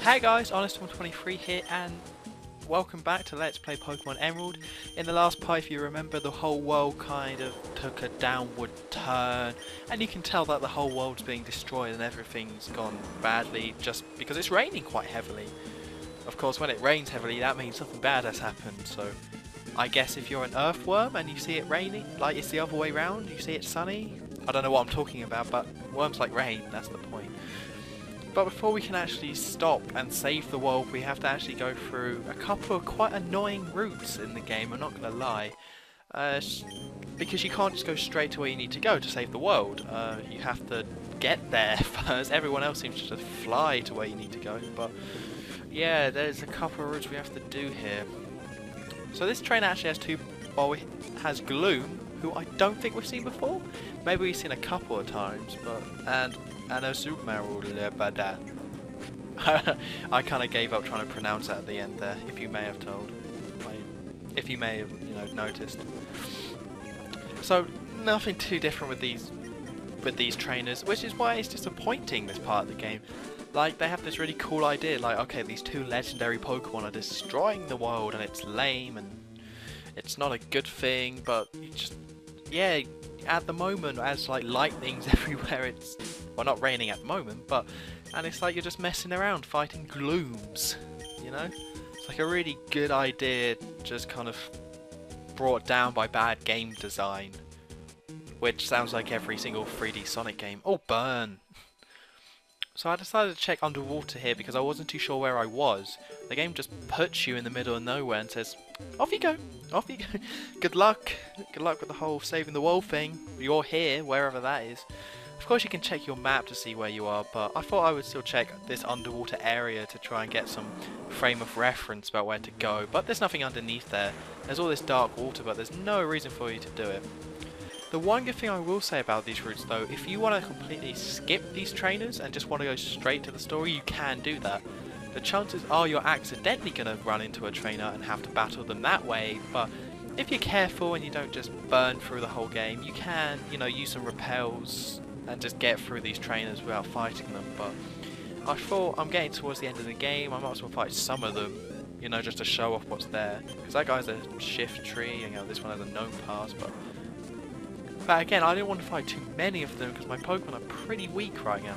Hey guys, Honest123 here, and welcome back to Let's Play Pokemon Emerald. In the last part, if you remember, the whole world kind of took a downward turn, and you can tell that the whole world's being destroyed and everything's gone badly just because it's raining quite heavily. Of course, when it rains heavily, that means something bad has happened, so I guess if you're an earthworm and you see it raining, like it's the other way round, you see it sunny, I don't know what I'm talking about, but worms like rain, that's the point. But before we can actually stop and save the world, we have to actually go through a couple of quite annoying routes in the game, I'm not going to lie. Because you can't just go straight to where you need to go to save the world. You have to get there first. Everyone else seems to just fly to where you need to go. But yeah, there's a couple of routes we have to do here. So this train actually has it has Gloom, who I don't think we've seen before. Maybe we've seen a couple of times, but and Azumarill Lebada. I kind of gave up trying to pronounce that at the end there, if you may have noticed. So nothing too different with these trainers, which is why it's disappointing, this part of the game. Like, they have this really cool idea, like, okay, these two legendary Pokemon are destroying the world, and it's lame, and it's not a good thing, but you just, yeah, at the moment, as like lightning's everywhere, it's, well, not raining at the moment, and it's like you're just messing around fighting glooms, you know? It's like a really good idea, just kind of brought down by bad game design, which sounds like every single 3D Sonic game. Oh, burn! So I decided to check underwater here because I wasn't too sure where I was. The game just puts you in the middle of nowhere and says, off you go, off you go. Good luck with the whole saving the world thing. You're here, wherever that is. Of course you can check your map to see where you are, but I thought I would still check this underwater area to try and get some frame of reference about where to go. But there's nothing underneath there. There's all this dark water, but there's no reason for you to do it. The one good thing I will say about these routes though, if you want to completely skip these trainers and just want to go straight to the story, you can do that. The chances are you're accidentally going to run into a trainer and have to battle them that way, but if you're careful and you don't just burn through the whole game, you can, you know, use some repels and just get through these trainers without fighting them. But I thought, I'm getting towards the end of the game, I might as well fight some of them, you know, just to show off what's there. Because that guy's a shift tree, you know, this one has a gnome pass, but again, I didn't want to fight too many of them because my Pokemon are pretty weak right now.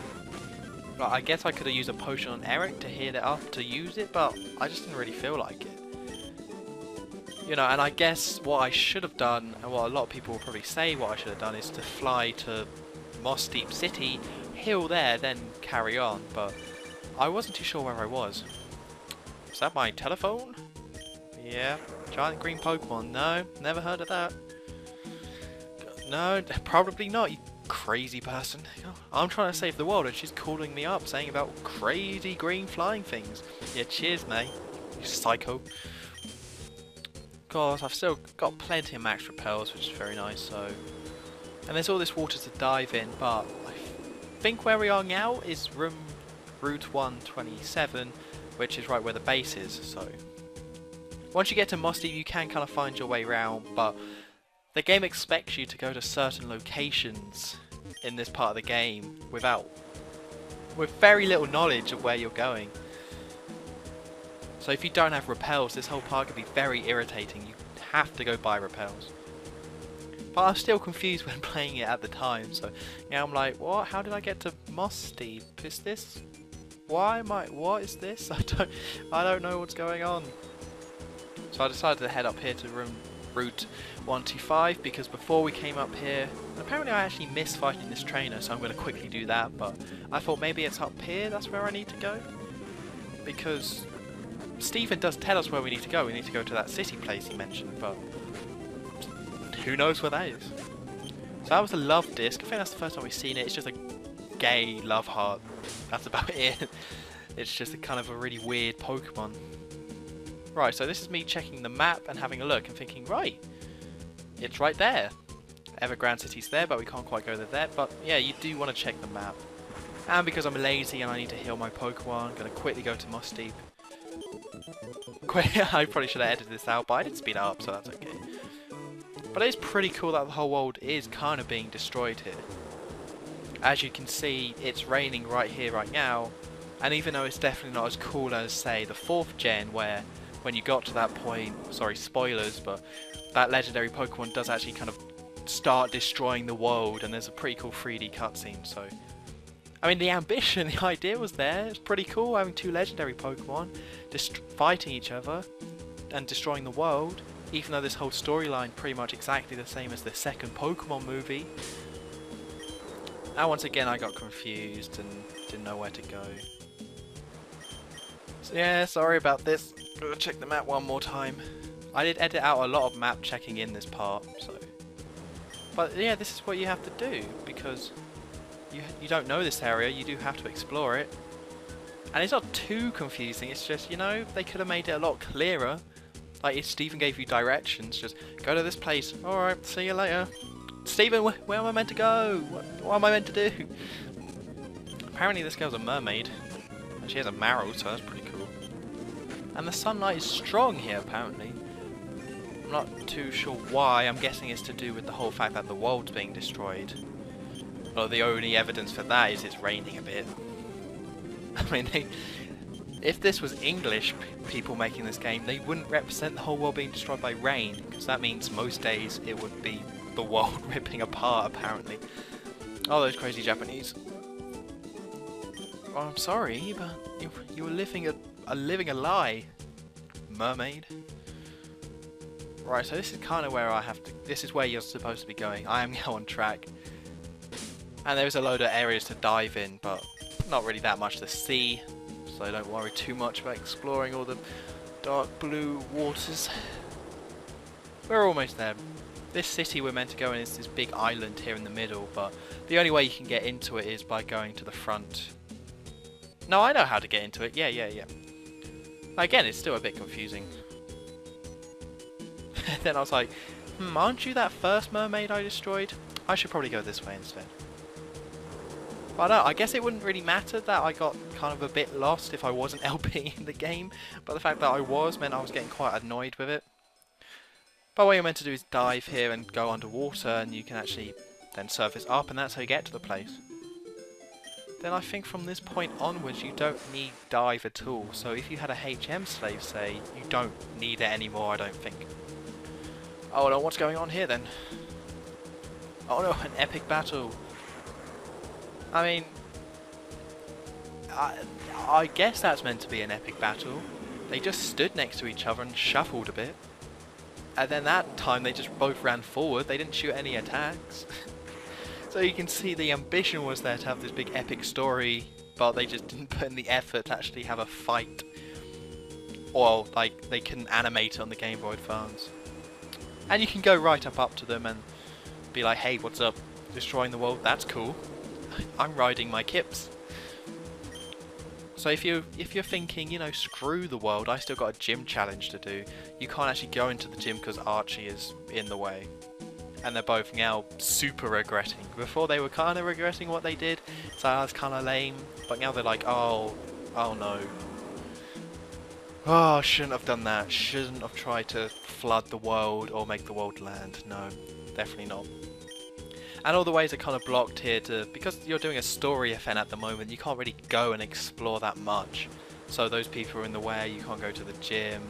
Like, I guess I could have used a potion on Eric to heal it up to use it, but I just didn't really feel like it. You know, and I guess what I should have done, and what a lot of people will probably say what I should have done, is to fly to Mossdeep City, heal there, then carry on, but I wasn't too sure where I was. Is that my telephone? Yeah. Giant green Pokemon. No, never heard of that. No, probably not, you crazy person. I'm trying to save the world and she's calling me up saying about crazy green flying things. Yeah, cheers, mate. You psycho. Of course, I've still got plenty of max repels, which is very nice, so... And there's all this water to dive in, but I think where we are now is Route 127, which is right where the base is, so... Once you get to Mossdeep, you can kind of find your way around, but the game expects you to go to certain locations in this part of the game with very little knowledge of where you're going. So if you don't have repels, this whole part can be very irritating. You have to go buy repels. But I'm still confused when playing it at the time, so now I'm like, what? How did I get to Mossdeep? Is this? What is this? I don't know what's going on. So I decided to head up here to Route 125 because before we came up here, apparently I actually missed fighting this trainer, so I'm going to quickly do that, but I thought maybe it's up here, that's where I need to go, because Stephen does tell us where we need to go. We need to go to that city place he mentioned, but who knows where that is. So that was a love disc. I think that's the first time we've seen it. It's just a gay love heart, that's about it. It's just a kind of a really weird Pokemon. Right, so this is me checking the map and having a look and thinking, right, it's right there. Evergrande City's there, but we can't quite go there. But yeah, you do want to check the map. And because I'm lazy and I need to heal my Pokemon, I'm going to quickly go to Mossdeep. I probably should have edited this out, but I didn't speed it up, so that's okay. But it is pretty cool that the whole world is kind of being destroyed here. As you can see, it's raining right here, right now. And even though it's definitely not as cool as, say, the 4th gen, where when you got to that point, sorry, spoilers, but that legendary Pokemon does actually kind of start destroying the world, and there's a pretty cool 3D cutscene, so... I mean, the ambition, the idea was there. It's pretty cool having 2 legendary Pokemon fighting each other and destroying the world, even though this whole storyline pretty much exactly the same as the 2nd Pokemon movie. Now once again I got confused and didn't know where to go. So yeah, sorry about this. Gotta check the map one more time. I did edit out a lot of map checking in this part, so... But yeah, this is what you have to do, because you don't know this area, you do have to explore it. And it's not too confusing, it's just, you know, they could have made it a lot clearer. Like if Stephen gave you directions, just go to this place. Alright, see you later. Stephen, where am I meant to go? What am I meant to do? Apparently this girl's a mermaid. And she has a marrow, so that's pretty cool. And the sunlight is strong here, apparently. I'm not too sure why. I'm guessing it's to do with the whole fact that the world's being destroyed. Well, the only evidence for that is it's raining a bit. I mean, if this was English people making this game, they wouldn't represent the whole world being destroyed by rain, because that means most days it would be the world ripping apart, apparently. Oh, those crazy Japanese. Oh, I'm sorry, but you were living a lie, mermaid. Right, so this is kind of where I have to... This is where you're supposed to be going. I am now on track. And there's a load of areas to dive in, but not really that much to see. So don't worry too much about exploring all the dark blue waters. We're almost there. This city we're meant to go in is this big island here in the middle, but the only way you can get into it is by going to the front. No, I know how to get into it. Yeah. Again, it's still a bit confusing. Then I was like, aren't you that first mermaid I destroyed? I should probably go this way instead. But I guess it wouldn't really matter that I got kind of a bit lost if I wasn't LP in the game. But the fact that I was meant I was getting quite annoyed with it. But what you're meant to do is dive here and go underwater, and you can actually then surface up, and that's how you get to the place. Then I think from this point onwards you don't need dive at all. So if you had a HM slave, say, you don't need it anymore, I don't think. Oh no, what's going on here then? Oh no, an epic battle. I mean, I guess that's meant to be an epic battle. They just stood next to each other and shuffled a bit. And then that time they just both ran forward, they didn't shoot any attacks. So you can see the ambition was there to have this big epic story, but they just didn't put in the effort to actually have a fight. Or, like, they couldn't animate it on the Game Boy Advance. And you can go right up to them and be like, hey, what's up? Destroying the world? That's cool. I'm riding my Kips. So if you're thinking, you know, screw the world, I still got a gym challenge to do. You can't actually go into the gym because Archie is in the way. And they're both now super regretting. Before they were kind of regretting what they did, so that's kind of lame. But now they're like, oh no. Oh, shouldn't have done that. Shouldn't have tried to flood the world or make the world land. No, definitely not. And all the ways are kind of blocked here because you're doing a story event at the moment, you can't really go and explore that much. So those people are in the way, you can't go to the gym.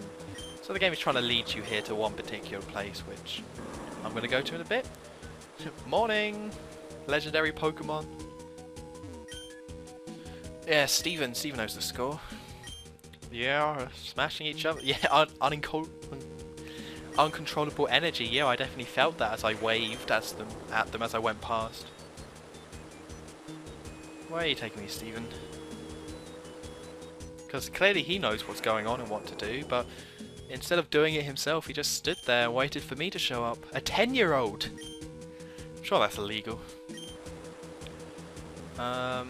So the game is trying to lead you here to one particular place, which I'm going to go to in a bit. Morning! Legendary Pokemon. Yeah, Steven knows the score. Yeah, smashing each other. Yeah, uncontrollable energy. Yeah, I definitely felt that as I waved at them as I went past. Where are you taking me, Steven? Because clearly he knows what's going on and what to do, but instead of doing it himself, he just stood there and waited for me to show up. A 10-year-old! I'm sure that's illegal. No,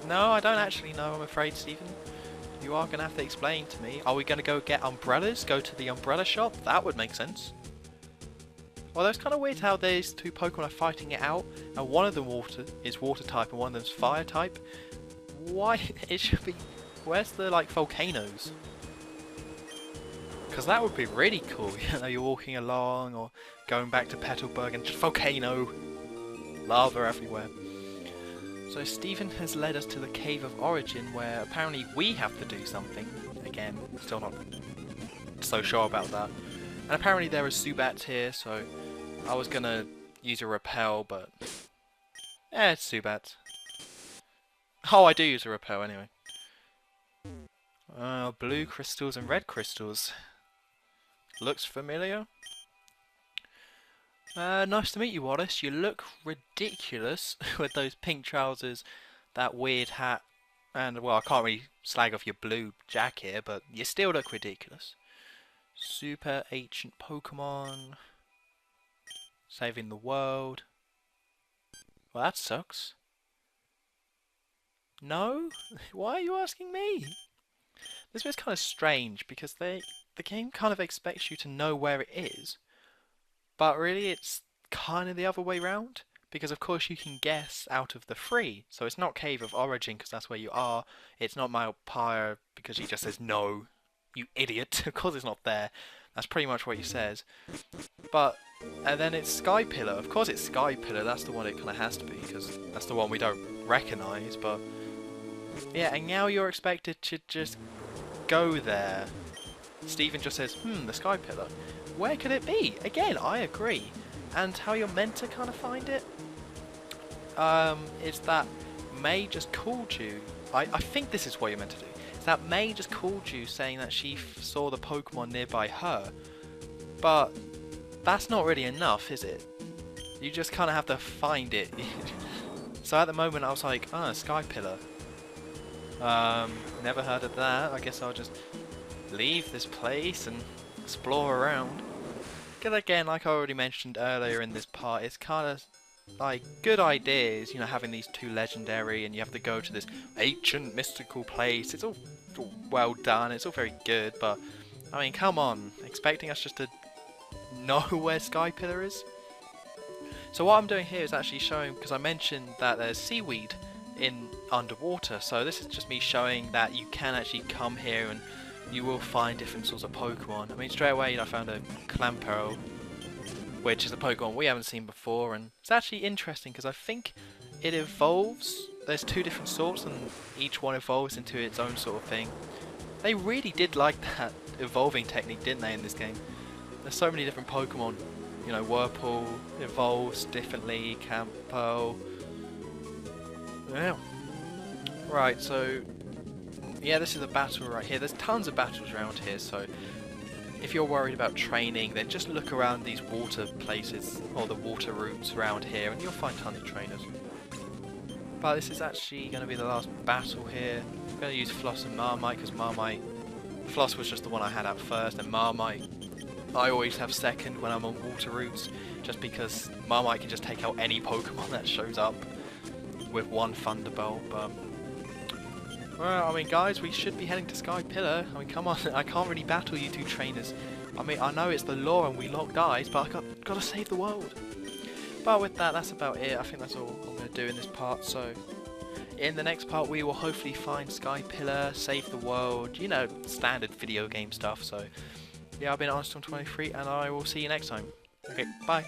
I don't actually know, I'm afraid, Steven. You are going to have to explain to me. Are we going to go get umbrellas? Go to the umbrella shop? That would make sense. Well, that's kind of weird how these two Pokemon are fighting it out, and one of them is water type and one of them's fire type. Why? It should be... Where's the, like, volcanoes? Because that would be really cool. You know, you're walking along or going back to Petalburg and just volcano. Lava everywhere. So Stephen has led us to the Cave of Origin, where apparently we have to do something. Again, still not so sure about that. And apparently there are Subats here, so I was gonna use a repel, but it's Subats. Oh, I do use a repel anyway. Blue crystals and red crystals. Looks familiar. Nice to meet you, Wallace. You look ridiculous with those pink trousers, that weird hat, and, well, I can't really slag off your blue jacket, but you still look ridiculous. Super ancient Pokemon. Saving the world. Well, that sucks. No? Why are you asking me? This bit's kind of strange, because the game kind of expects you to know where it is. But really, it's kind of the other way round, because of course you can guess out of the three. So it's not Cave of Origin, because that's where you are. It's not Malpire, because he just says no, you idiot. Of course it's not there. That's pretty much what he says. But, and then it's Sky Pillar. Of course it's Sky Pillar, that's the one it kind of has to be, because that's the one we don't recognise. But, yeah, and now you're expected to just go there. Stephen just says, the Sky Pillar. Where could it be? Again, I agree. And how you're meant to kind of find it is that May just called you. I think this is what you're meant to do. Is that May just called you saying that she saw the Pokemon nearby her. But that's not really enough, is it? You just kind of have to find it. So at the moment I was like, Sky Pillar. Never heard of that. I guess I'll just leave this place and explore around. Because again, like I already mentioned earlier in this part, it's kind of like good ideas, you know, having these two legendary and you have to go to this ancient mystical place. It's all well done, it's all very good, but I mean, come on, expecting us just to know where Sky Pillar is? So what I'm doing here is actually showing, because I mentioned that there's seaweed in underwater, so this is just me showing that you can actually come here and you will find different sorts of Pokemon. I mean, straight away I found a Clamperl, which is a Pokemon we haven't seen before, and it's actually interesting because I think it evolves. There's two different sorts and each one evolves into its own sort of thing. They really did like that evolving technique, didn't they, in this game? There's so many different Pokemon. You know, Whirlpool evolves differently, Campo. Yeah. Right, so yeah, this is a battle right here. There's tons of battles around here, so if you're worried about training, then just look around these water places, or the water routes around here, and you'll find tons of trainers. But this is actually going to be the last battle here. I'm going to use Floss and Marmite, because Marmite... Floss was just the one I had out first, and Marmite I always have second when I'm on water routes, just because Marmite can just take out any Pokemon that shows up with one Thunderbolt, but... Well, I mean, guys, we should be heading to Sky Pillar. I mean, come on, I can't really battle you two trainers. I mean, I know it's the law and we locked eyes, but I gotta save the world. But with that, that's about it. I think that's all I'm gonna do in this part. So, in the next part, we will hopefully find Sky Pillar, save the world, you know, standard video game stuff. So, yeah, I've been Armstrong23, and I will see you next time. Okay, bye.